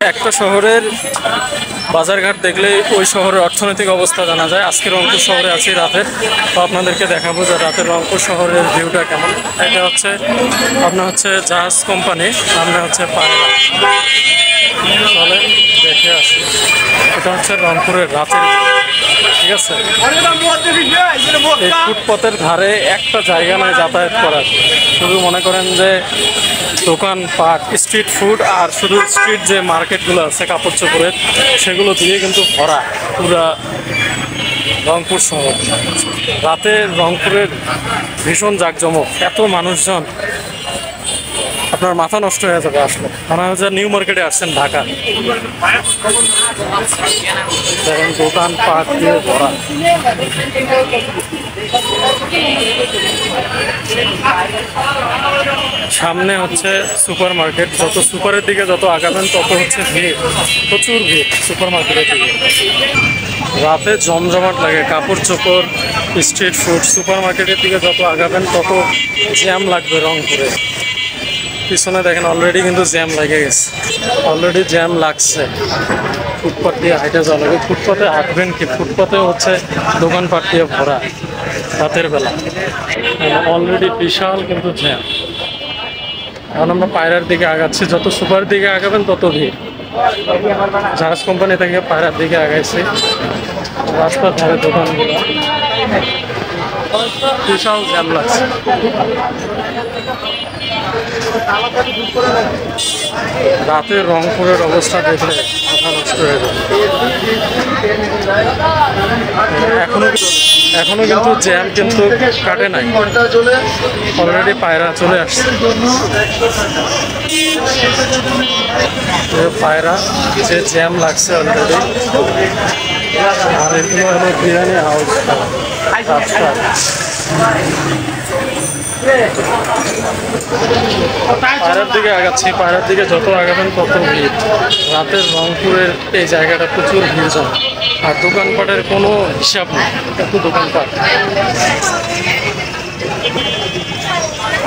একটা শহরের বাজারঘাট দেখলে ওই শহরের অর্থনৈতিক অবস্থা জানা যায়। আজকে রংপুর শহরে আছি রাতের, তো আপনাদেরকে দেখাবো যে রাতের রংপুর শহরের ভিউটা কেমন। এটা হচ্ছে আপনার হচ্ছে জাহাজ কোম্পানি, সামনে হচ্ছে পায়রা। চলে দেখে আসি। এটা হচ্ছে রংপুরের রাতের, ঠিক আছে। এই ফুটপথের ধারে একটা জায়গা নয় যাতায়াত করার, শুধু মনে করেন যে দোকানপাট, স্ট্রিট ফুড আর শুধু স্ট্রিট যে মার্কেটগুলো আছে কাপড় চোপড়ের, সেগুলো দিয়ে কিন্তু ভরা পুরা রংপুর শহর। রাতে রংপুরের ভীষণ জাঁকজমক, এত মানুষজন আপনার মাথা নষ্ট হয়ে যাবে। আসলে মনে হয় যে নিউ মার্কেটে আসছেন ঢাকা। দেখেন দোকানপাট দিয়ে ভরা। সামনে হচ্ছে সুপার মার্কেট, যত সুপারের দিকে যত আগাবেন তত হচ্ছে ভিড়, প্রচুর ভিড় সুপার মার্কেটের দিকে। রাতে জমজমাট লাগে, কাপড় চোপড়, স্ট্রিট ফুড, সুপার মার্কেটের দিকে যত আগাবেন তত জ্যাম লাগবে রংপুরে। পিছনে দেখেন অলরেডি কিন্তু জ্যাম লেগে গেছে, অলরেডি জ্যাম লাগছে। ফুটপাথ দিয়ে হাইটে যাওয়া লাগে। ফুটপাথে হাঁটবেন কি, ফুটপাথে হচ্ছে দোকানপাট দিয়ে ভরা রাতের বেলা, অলরেডি বিশাল কিন্তু জ্যাম। এখন আমরা পায়রার দিকে আগাচ্ছি, যত সুপার দিকে আগাবেন তত ভিড়। জাহাজ কোম্পানি থেকে পায়রার দিকে আগাইছি। রাস্তার ধারে দোকানগুলো, বিশাল জ্যাম লাগছে। রাতে রংপুরের অবস্থা দেখলে মাথা নষ্ট হয়ে যাবে। এখনো কিন্তু জ্যাম কিন্তু কাটে নাই, অলরেডি পায়রা চলে আসছে। পায়রা যে জ্যাম লাগছে অলরেডি। আর এগুলো হলো বিরিয়ানি হাউস রাস্তা। পায়রার দিকে আগাচ্ছি, পায়রার দিকে যত আগাবেন তত ভিড়। রাতের রংপুরের এই জায়গাটা প্রচুর ভিড় জমে, আর দোকানপাটের কোনো হিসাব নেই, এত দোকানপাট।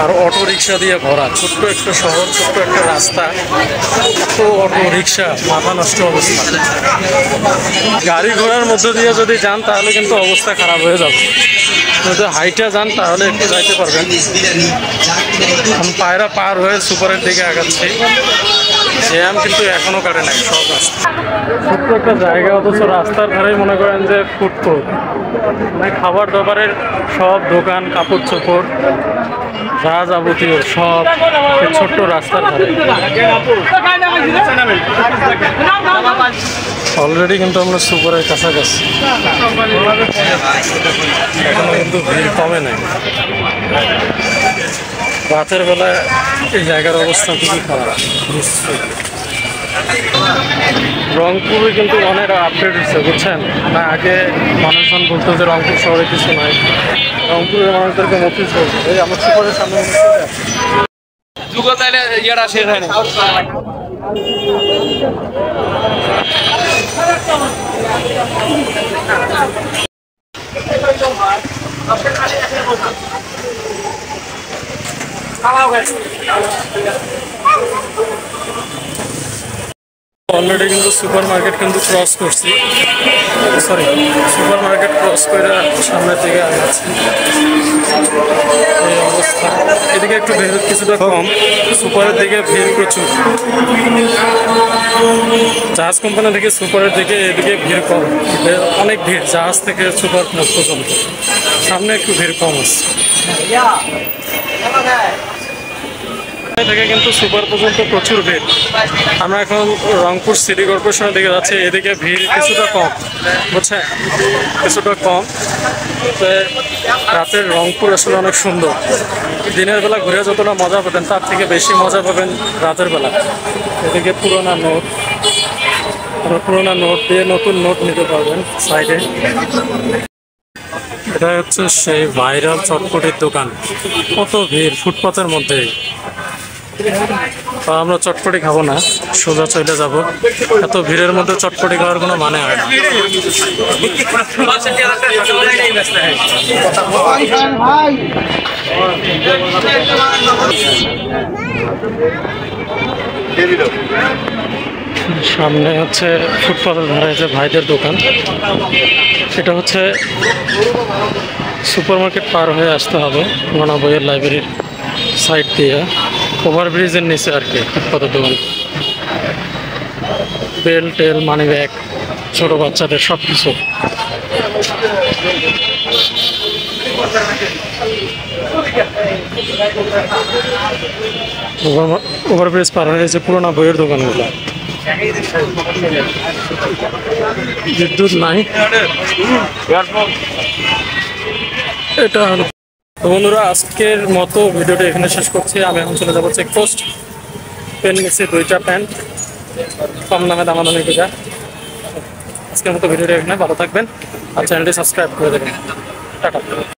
আর অটো রিক্সা দিয়ে ভরা, ছোট্ট একটা শহর, ছোট্ট একটা রাস্তা, এত অটো রিক্সা, মাথা নষ্ট অবস্থা। গাড়ি ঘোড়ার মধ্যে দিয়ে যদি যান তাহলে কিন্তু অবস্থা খারাপ হয়ে যাবে, যদি হাইটে যান তাহলে একটু যাইতে পারবেন। আমি পায়রা পার হয়ে সুপারের দিকে আগাচ্ছি, জ্যাম কিন্তু এখনো কাটে নাই সব রাস্তা। ছোট্ট একটা জায়গা, অথচ রাস্তার ধারে মনে করেন যে ফুটপাথ, মানে খাবার দাবারের সব দোকান, কাপড় চোপড়, যা যাবতীয় সব ছোট্ট রাস্তার ধারে। অলরেডি কিন্তু আমরা সুপারের কাছাকাছি, এখনো কিন্তু ভিড় কমে নাই। রাতের বেলা এই জায়গার অবস্থা খুবই খারাপ। রংপুরে কিন্তু অনেক আপডেট হচ্ছে, বুঝছেন না? আগে মানুষজন বলতো যে রংপুর শহরে কিছু নাই, রংপুরের মানুষদেরকে নোটিশ করছে। এই আমার সুপারের সামনে ইয়েটা শেষ হয় না। অলরেডি কিন্তু সুপার মার্কেট কিন্তু ক্রস করছি, সরি সুপার মার্কেট ক্রস করে সামনের দিকে আগাচ্ছি। এই অবস্থা, এদিকে একটু ভিড় কিছুটা কম, সুপারের দিকে ভিড় প্রচুর। জাহাজ কোম্পানি থেকে সুপারের দিকে এদিকে ভিড় কম, অনেক ভিড় জাহাজ থেকে সুপার পর্যন্ত। সামনে একটু ভিড় কম আছে, থেকে কিন্তু সুপার পর্যন্ত প্রচুর ভিড়। আমরা এখন রংপুর সিটি কর্পোরেশনের দিকে যাচ্ছি, এদিকে ভিড় কিছুটা কম, বুঝছেন, কিছুটা কম। রাতের রংপুর আসলে অনেক সুন্দর। দিনের বেলা ঘুরে যতটা মজা পাবেন তার থেকে বেশি মজা পাবেন রাতের বেলা। এদিকে পুরোনো নোট দিয়ে নতুন নোট নিতে পারবেন সাইডে। এটা হচ্ছে সেই ভাইরাল চটপটির দোকান, কত ভিড় ফুটপাতের মধ্যে। তো আমরা চটপটি খাবো না, সোজা চলে যাব। এত ভিড়ের মধ্যে চটপটি খাওয়ার কোনো মানে হয় না। সামনে হচ্ছে ফুটপাতের ধারে যে ভাইদের দোকান, এটা হচ্ছে সুপার মার্কেট পার হয়ে আসতে হবে নোনা বইয়ের লাইব্রেরির সাইড দিয়ে, ওভারব্রিজের নিচে আর কি ফুটপাতের দোকান। বেল টেল মানি ব্যাগ ছোটো বাচ্চাদের সব কিছু। ওভারব্রিজ পার হয়ে যে পুরোনো বইয়ের দোকানগুলো। বিদ্যুৎ নাই এটা। তো বন্ধুরা, আজকের মতো ভিডিওটা এখানে শেষ করছি। আমি এখন চলে যাবো চেকপোস্ট। পেন নিচ্ছি 2টা প্যান্ট, কম দামে দামাদামি করে। আজকের মতো ভিডিওটা এখানে, ভালো থাকবেন আর চ্যানেলটি সাবস্ক্রাইব করে দেবেন। টাটা।